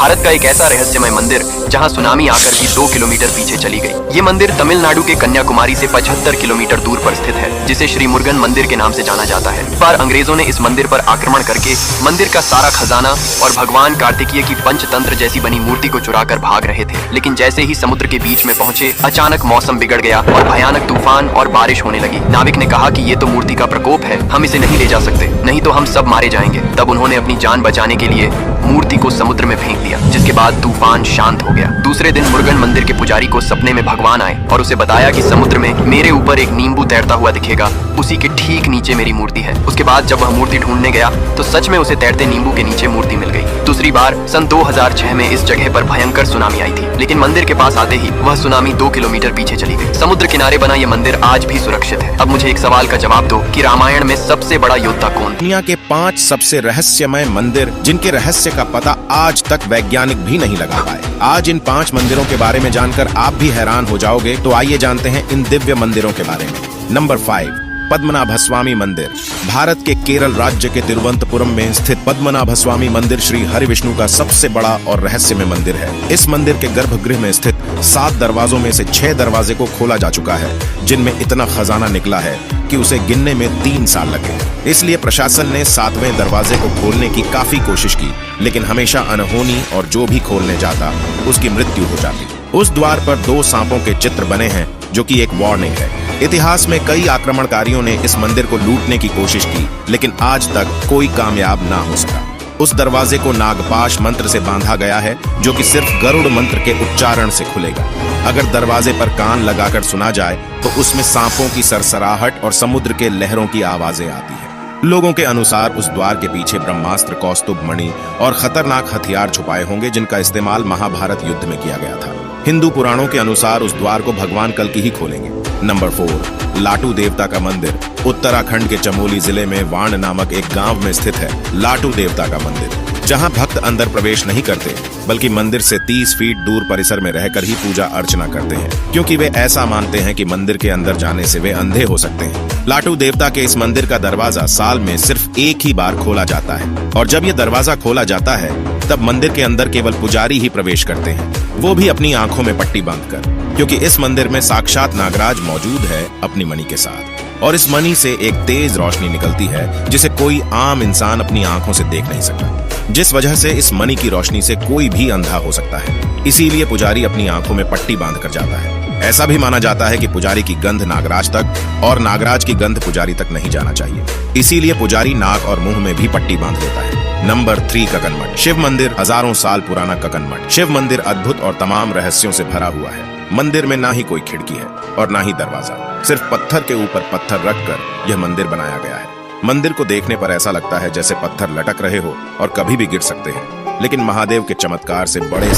भारत का एक ऐसा रहस्यमय मंदिर जहां सुनामी आकर भी 2 किलोमीटर पीछे चली गई। ये मंदिर तमिलनाडु के कन्याकुमारी से 75 किलोमीटर दूर पर स्थित है, जिसे श्री मुरुगन मंदिर के नाम से जाना जाता है। पर अंग्रेजों ने इस मंदिर पर आक्रमण करके मंदिर का सारा खजाना और भगवान कार्तिकेय की पंचतंत्र जैसी बनी मूर्ति को चुराकर भाग रहे थे। लेकिन जैसे ही समुद्र के बीच में पहुंचे, अचानक मौसम बिगड़ गया और भयानक तूफान और बारिश होने लगी। नाविक ने कहा कि ये तो मूर्ति का प्रकोप है, हम इसे नहीं ले जा सकते, नहीं तो हम सब मारे जाएंगे। तब उन्होंने अपनी जान बचाने के लिए मूर्ति को समुद्र में फेंक दिया, जिसके बाद तूफान शांत हो गया। दूसरे दिन मुरुगन मंदिर के पुजारी को सपने में भगवान आए और उसे बताया कि समुद्र में मेरे ऊपर एक नींबू तैरता हुआ दिखेगा, उसी के ठीक नीचे मेरी मूर्ति है। उसके बाद जब वह मूर्ति ढूंढने गया तो सच में उसे तैरते नींबू के नीचे मूर्ति मिल गई। दूसरी बार सन 2006 में इस जगह पर भयंकर सुनामी आई थी, लेकिन मंदिर के पास आते ही वह सुनामी 2 किलोमीटर पीछे चली गई। समुद्र किनारे बना यह मंदिर आज भी सुरक्षित है। अब मुझे एक सवाल का जवाब दो कि रामायण में सबसे बड़ा योद्धा कौन? दुनिया के 5 सबसे रहस्यमय मंदिर जिनके रहस्य का पता आज तक वैज्ञानिक भी नहीं लगा पाए। आज इन 5 मंदिरों के बारे में जानकर आप भी हैरान हो जाओगे। तो आइए जानते हैं इन दिव्य मंदिरों के बारे में। नंबर 5, पद्मनाभस्वामी मंदिर। भारत के केरल राज्य के तिरुवनंतपुरम में स्थित पद्मनाभस्वामी मंदिर श्री हरिविष्णु का सबसे बड़ा और रहस्यमय मंदिर है। इस मंदिर के गर्भगृह में स्थित 7 दरवाजों में से 6 दरवाजे को खोला जा चुका है, जिनमें इतना खजाना निकला है कि उसे गिनने में 3 साल लगे। इसलिए प्रशासन ने 7वें दरवाजे को खोलने की काफी कोशिश की, लेकिन हमेशा अनहोनी और जो भी खोलने जाता उसकी मृत्यु हो जाती। उस द्वार पर 2 सांपों के चित्र बने हैं, जो कि एक वार्निंग है। इतिहास में कई आक्रमणकारियों ने इस मंदिर को लूटने की कोशिश की, लेकिन आज तक कोई कामयाब ना हो सका। उस दरवाजे को नागपाश मंत्र से बांधा गया है, जो कि सिर्फ गरुड़ मंत्र के उच्चारण से खुलेगा। अगर दरवाजे पर कान लगाकर सुना जाए तो उसमें सांपों की सरसराहट और समुद्र के लहरों की आवाजें आती है। लोगों के अनुसार उस द्वार के पीछे ब्रह्मास्त्र, कौस्तुभ मणि और खतरनाक हथियार छुपाए होंगे, जिनका इस्तेमाल महाभारत युद्ध में किया गया था। हिंदू पुराणों के अनुसार उस द्वार को भगवान कल्कि ही खोलेंगे। नंबर 4, लाटू देवता का मंदिर। उत्तराखंड के चमोली जिले में वाण नामक एक गांव में स्थित है लाटू देवता का मंदिर, जहां भक्त अंदर प्रवेश नहीं करते, बल्कि मंदिर से 30 फीट दूर परिसर में रहकर ही पूजा अर्चना करते हैं, क्योंकि वे ऐसा मानते हैं कि मंदिर के अंदर जाने से वे अंधे हो सकते हैं। लाटू देवता के इस मंदिर का दरवाजा साल में सिर्फ एक ही बार खोला जाता है, और जब यह दरवाजा खोला जाता है तब मंदिर के अंदर केवल पुजारी ही प्रवेश करते हैं, वो भी अपनी आंखों में पट्टी बांधकर, क्योंकि इस मंदिर में साक्षात नागराज मौजूद है अपनी मणि के साथ, और इस मणि से एक तेज रोशनी निकलती है जिसे कोई आम इंसान अपनी आंखों से देख नहीं सकता, जिस वजह से इस मणि की रोशनी से कोई भी अंधा हो सकता है। इसीलिए पुजारी अपनी आंखों में पट्टी बांध कर जाता है। ऐसा भी माना जाता है कि पुजारी की गंध नागराज तक और नागराज की गंध पुजारी तक नहीं जाना चाहिए, इसीलिए पुजारी नाक और मुंह में भी पट्टी बांध लेता है। नंबर 3, ककन मठ। शिव मंदिर। हजारों साल पुराना ककन मठ। शिव मंदिर अद्भुत और तमाम रहस्यों से भरा हुआ है। मंदिर में ना ही कोई खिड़की है और ना ही दरवाजा, सिर्फ पत्थर के ऊपर पत्थर रखकर यह मंदिर बनाया गया है। मंदिर को देखने पर ऐसा लगता है जैसे पत्थर लटक रहे हो और कभी भी गिर सकते हैं, लेकिन महादेव के चमत्कार से बड़े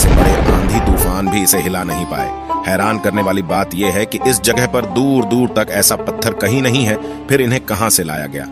आंधी तूफान भी इसे हिला नहीं पाए। हैरान करने वाली बात यह है कि इस जगह पर दूर दूर तक ऐसा पत्थर कहीं नहीं है, फिर इन्हें कहां से लाया गया।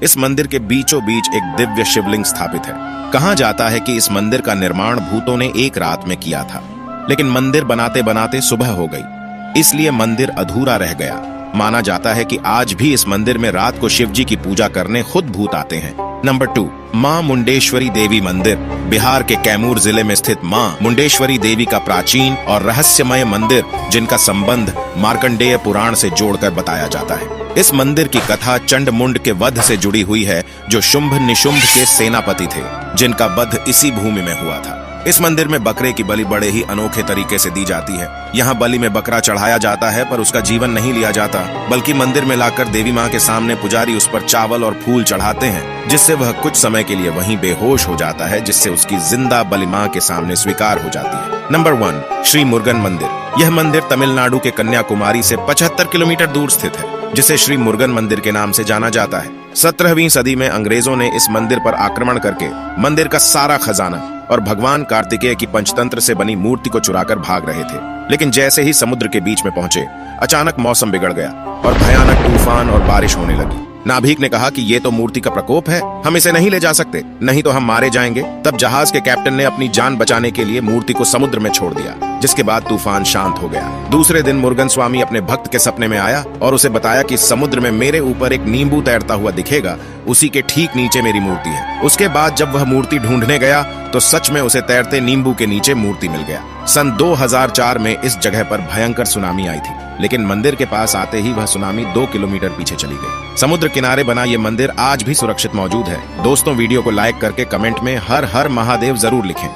इस मंदिर के बीचों बीच एक दिव्य शिवलिंग स्थापित है। कहा जाता है कि इस मंदिर का निर्माण भूतों ने एक रात में किया था, लेकिन मंदिर बनाते बनाते सुबह हो गई, इसलिए मंदिर अधूरा रह गया। माना जाता है कि आज भी इस मंदिर में रात को शिव जी की पूजा करने खुद भूत आते हैं। नंबर 2, मां मुंडेश्वरी देवी मंदिर। बिहार के कैमूर जिले में स्थित मां मुंडेश्वरी देवी का प्राचीन और रहस्यमय मंदिर, जिनका संबंध मार्कंडेय पुराण से जोड़कर बताया जाता है। इस मंदिर की कथा चंडमुंड के वध से जुड़ी हुई है, जो शुंभ निशुंभ के सेनापति थे, जिनका वध इसी भूमि में हुआ था। इस मंदिर में बकरे की बलि बड़े ही अनोखे तरीके से दी जाती है। यहाँ बलि में बकरा चढ़ाया जाता है, पर उसका जीवन नहीं लिया जाता, बल्कि मंदिर में लाकर देवी माँ के सामने पुजारी उस पर चावल और फूल चढ़ाते हैं, जिससे वह कुछ समय के लिए वहीं बेहोश हो जाता है, जिससे उसकी जिंदा बलि माँ के सामने स्वीकार हो जाती है। नंबर 1, श्री मुरुगन मंदिर। यह मंदिर तमिलनाडु के कन्याकुमारी से 75 किलोमीटर दूर स्थित है, जिसे श्री मुरुगन मंदिर के नाम से जाना जाता है। 17वीं सदी में अंग्रेजों ने इस मंदिर पर आक्रमण करके मंदिर का सारा खजाना और भगवान कार्तिकेय की पंचतंत्र से बनी मूर्ति को चुराकर भाग रहे थे। लेकिन जैसे ही समुद्र के बीच में पहुंचे, अचानक मौसम बिगड़ गया और भयानक तूफान और बारिश होने लगी। नाभिक ने कहा कि ये तो मूर्ति का प्रकोप है, हम इसे नहीं ले जा सकते, नहीं तो हम मारे जाएंगे। तब जहाज के कैप्टन ने अपनी जान बचाने के लिए मूर्ति को समुद्र में छोड़ दिया, जिसके बाद तूफान शांत हो गया। दूसरे दिन मुरुगन स्वामी अपने भक्त के सपने में आया और उसे बताया कि समुद्र में मेरे ऊपर एक नींबू तैरता हुआ दिखेगा, उसी के ठीक नीचे मेरी मूर्ति है। उसके बाद जब वह मूर्ति ढूंढने गया तो सच में उसे तैरते नींबू के नीचे मूर्ति मिल गया। सन 2004 में इस जगह पर भयंकर सुनामी आई थी, लेकिन मंदिर के पास आते ही वह सुनामी 2 किलोमीटर पीछे चली गई। समुद्र किनारे बना ये मंदिर आज भी सुरक्षित मौजूद है। दोस्तों, वीडियो को लाइक करके कमेंट में हर हर महादेव जरूर लिखें।